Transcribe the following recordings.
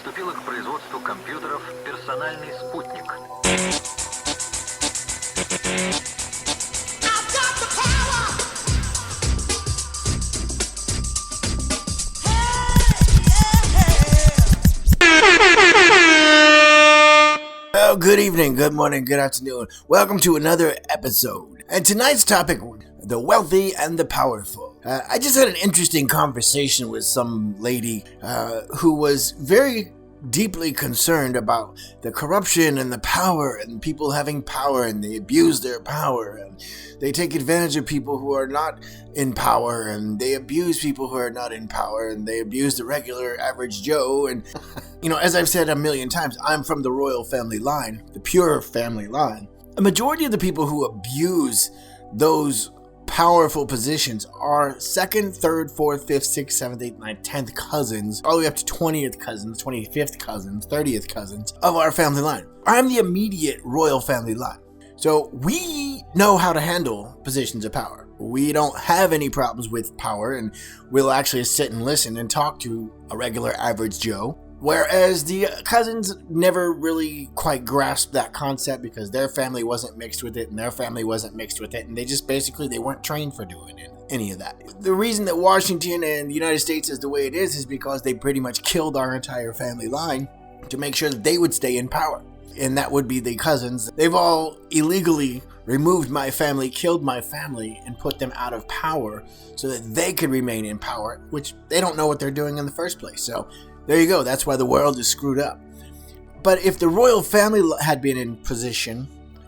приступила к производству компьютеров «Персональный спутник». Well, good evening, good morning, good afternoon. Welcome to another episode. And tonight's topic, the wealthy and the powerful. I just had an interesting conversation with some lady who was very deeply concerned about the corruption and the power and people having power, and they abuse their power and they take advantage of people who are not in power, and they abuse people who are not in power, and they abuse the regular average Joe. And as I've said a million times, I'm from the royal family line, the pure family line. A majority of the people who abuse those powerful positions are second, third, fourth, fifth, sixth, seventh, eighth, ninth, 10th cousins, all the way up to 20th cousins, 25th cousins, 30th cousins of our family line. I'm the immediate royal family line. So we know how to handle positions of power. We don't have any problems with power, and we'll actually sit and listen and talk to a regular average Joe. Whereas the cousins never really quite grasped that concept because their family wasn't mixed with it and their family wasn't mixed with it, and they weren't trained for doing any of that. The reason that Washington and the United States is the way it is because they pretty much killed our entire family line to make sure that they would stay in power. And that would be the cousins. They've all illegally removed my family, killed my family, and put them out of power so that they could remain in power, which they don't know what they're doing in the first place. So there you go. That's why the world is screwed up. But if the royal family had been in position,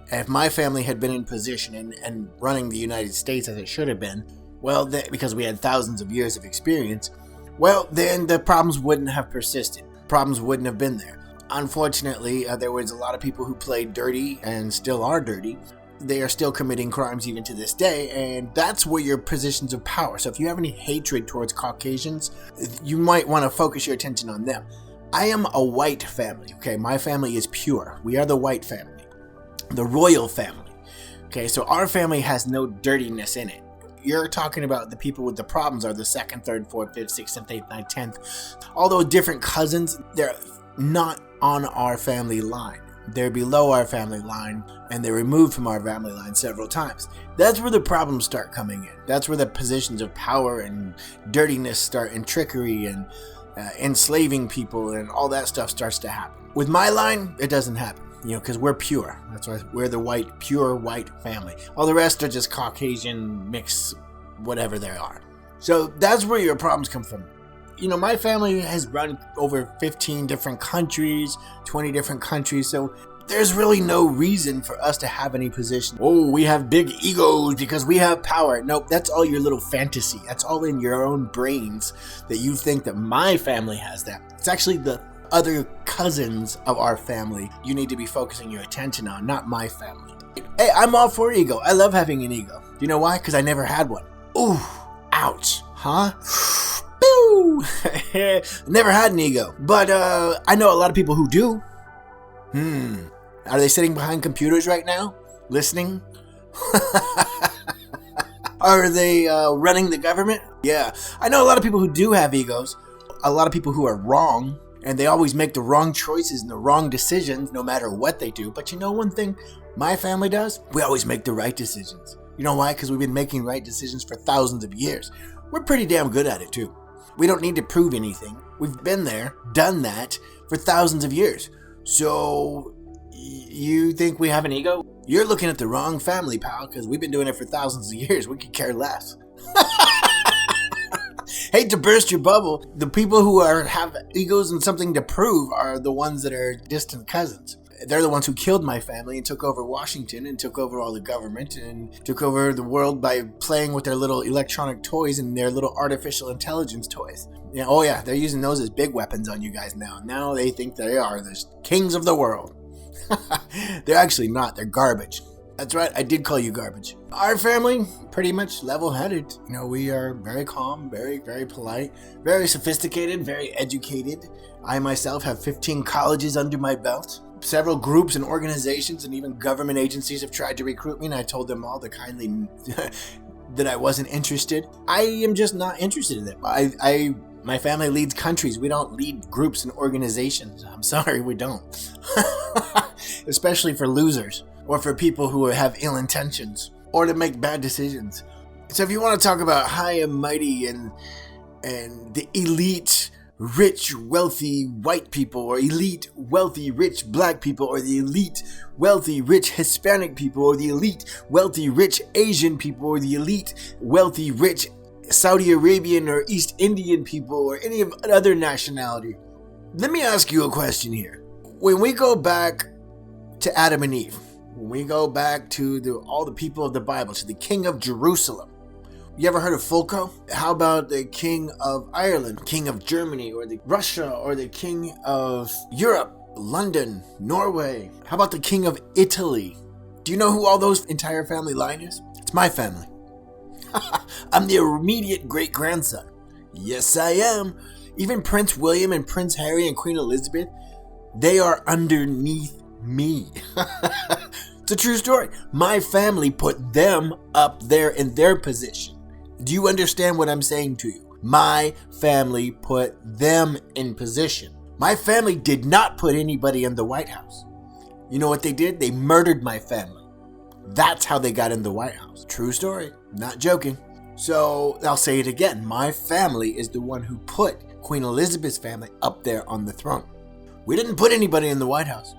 if my family had been in position and running the United States as it should have been, well, because we had thousands of years of experience, well, then the problems wouldn't have persisted. Problems wouldn't have been there. Unfortunately, there was a lot of people who played dirty and still are dirty. They are still committing crimes even to this day, and that's where your positions of power. So if you have any hatred towards Caucasians, you might want to focus your attention on them. I am a white family, okay? My family is pure. We are the white family, the royal family, okay? So our family has no dirtiness in it. You're talking about the people with the problems are the second, third, fourth, fifth, sixth, seventh, eighth, ninth, 10th. All those different cousins, they're not on our family line. They're below our family line, and they're removed from our family line several times. That's where the problems start coming in. That's where the positions of power and dirtiness start, and trickery and enslaving people and all that stuff starts to happen. With my line, it doesn't happen, because we're pure. That's why we're the pure white family. All the rest are just Caucasian, mixed, whatever they are. So that's where your problems come from. My family has run over 15 different countries, 20 different countries, so there's really no reason for us to have any position. Oh, we have big egos because we have power. Nope, that's all your little fantasy. That's all in your own brains that you think that my family has that. It's actually the other cousins of our family you need to be focusing your attention on, not my family. Hey, I'm all for ego. I love having an ego. Do you know why? Because I never had one. Ooh, ouch, huh? Never had an ego, but I know a lot of people who do. Are they sitting behind computers right now, listening? Are they running the government? Yeah, I know a lot of people who do have egos. A lot of people who are wrong, and they always make the wrong choices and the wrong decisions no matter what they do. But one thing my family does? We always make the right decisions. You know why? Because we've been making right decisions for thousands of years. We're pretty damn good at it too. We don't need to prove anything. We've been there, done that for thousands of years. So, you think we have an ego? You're looking at the wrong family, pal, because we've been doing it for thousands of years. We could care less. Hate to burst your bubble. The people who have egos and something to prove are the ones that are distant cousins. They're the ones who killed my family and took over Washington and took over all the government and took over the world by playing with their little electronic toys and their little artificial intelligence toys. Yeah, oh yeah, they're using those as big weapons on you guys now. Now they think they are the kings of the world. They're actually not. They're garbage. That's right, I did call you garbage. Our family, pretty much level-headed. We are very calm, very, very polite, very sophisticated, very educated. I myself have 15 colleges under my belt. Several groups and organizations and even government agencies have tried to recruit me, and I told them all to kindly that I wasn't interested. I am just not interested in them. I My family leads countries. We don't lead groups and organizations. I'm sorry, we don't. Especially for losers or for people who have ill intentions or to make bad decisions. So if you want to talk about high and mighty and the elite, rich, wealthy white people, or elite, wealthy, rich black people, or the elite, wealthy, rich Hispanic people, or the elite, wealthy, rich Asian people, or the elite, wealthy, rich Saudi Arabian or East Indian people, or any of other nationality, let me ask you a question here. When we go back to Adam and Eve, when we go back to all the people of the Bible, to the king of Jerusalem, you ever heard of Fulco? How about the king of Ireland, king of Germany, or the Russia, or the king of Europe, London, Norway? How about the king of Italy? Do you know who all those entire family line is? It's my family. I'm the immediate great-grandson. Yes, I am. Even Prince William and Prince Harry and Queen Elizabeth, they are underneath me. It's a true story. My family put them up there in their position. Do you understand what I'm saying to you? My family put them in position. My family did not put anybody in the White House. You know what they did? They murdered my family. That's how they got in the White House. True story. Not joking. So I'll say it again. My family is the one who put Queen Elizabeth's family up there on the throne. We didn't put anybody in the White House.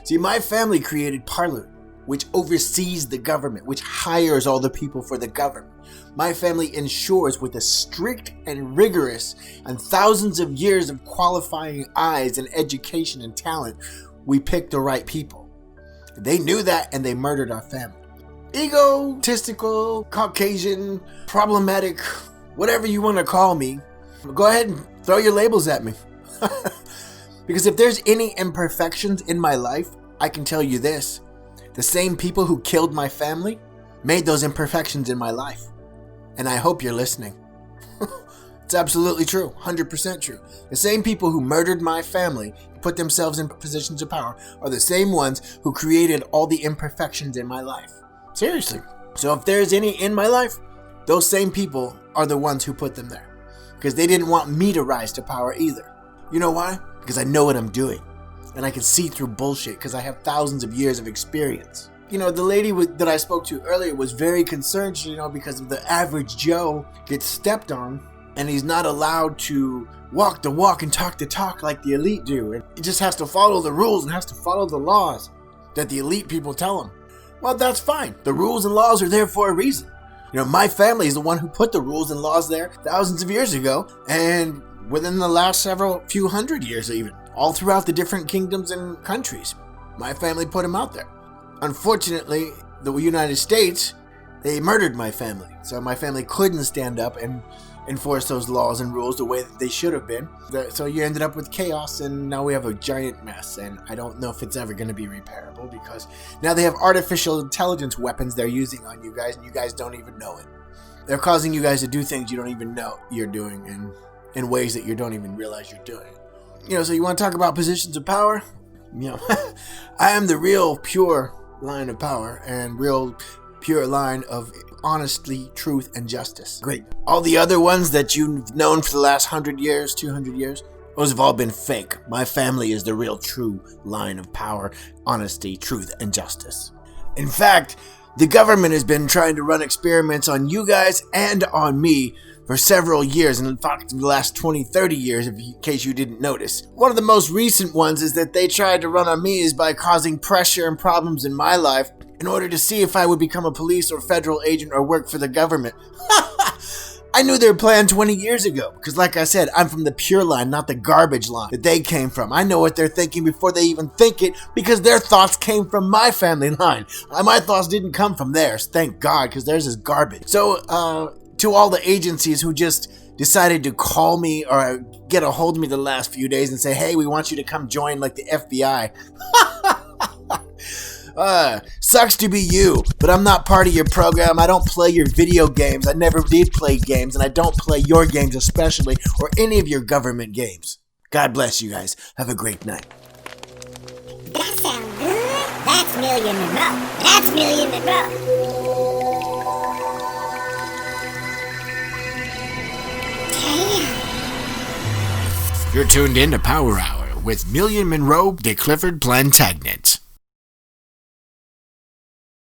See, my family created Parliament, which oversees the government, which hires all the people for the government. My family ensures with a strict and rigorous and thousands of years of qualifying eyes and education and talent, we pick the right people. They knew that and they murdered our family. Egotistical, Caucasian, problematic, whatever you want to call me, go ahead and throw your labels at me. Because if there's any imperfections in my life, I can tell you this. The same people who killed my family made those imperfections in my life. And I hope you're listening. It's absolutely true. 100% true. The same people who murdered my family, put themselves in positions of power, are the same ones who created all the imperfections in my life. Seriously. So if there's any in my life, those same people are the ones who put them there. Because they didn't want me to rise to power either. You know why? Because I know what I'm doing. And I can see through bullshit because I have thousands of years of experience. You know, the lady that I spoke to earlier was very concerned, because of the average Joe gets stepped on and he's not allowed to walk the walk and talk the talk like the elite do. And he just has to follow the rules and has to follow the laws that the elite people tell him. Well, that's fine. The rules and laws are there for a reason. My family is the one who put the rules and laws there thousands of years ago, and within the last few hundred years even, all throughout the different kingdoms and countries. My family put them out there. Unfortunately, the United States, they murdered my family. So my family couldn't stand up and enforce those laws and rules the way that they should have been. So you ended up with chaos, and now we have a giant mess. And I don't know if it's ever going to be repairable, because now they have artificial intelligence weapons they're using on you guys, and you guys don't even know it. They're causing you guys to do things you don't even know you're doing, and in ways that you don't even realize you're doing. So you want to talk about positions of power? I am the real pure line of power and real pure line of honesty, truth, and justice. Great. All the other ones that you've known for the last 100 years, 200 years, those have all been fake. My family is the real true line of power, honesty, truth, and justice. In fact, the government has been trying to run experiments on you guys and on me for several years, and in fact, the last 20, 30 years, in case you didn't notice. One of the most recent ones is that they tried to run on me is by causing pressure and problems in my life in order to see if I would become a police or federal agent or work for the government. I knew their plan 20 years ago, because like I said, I'm from the pure line, not the garbage line that they came from. I know what they're thinking before they even think it, because their thoughts came from my family line. My thoughts didn't come from theirs, thank God, because theirs is garbage. So, to all the agencies who just decided to call me or get a hold of me the last few days and say, hey, we want you to come join like the FBI. Sucks to be you, but I'm not part of your program. I don't play your video games. I never did play games, and I don't play your games especially, or any of your government games. God bless you guys. Have a great night. That sounds good. That's Million Monroe. That's Million Monroe. Damn. You're tuned in to Power Hour with Million Monroe de Clifford Plantagenet.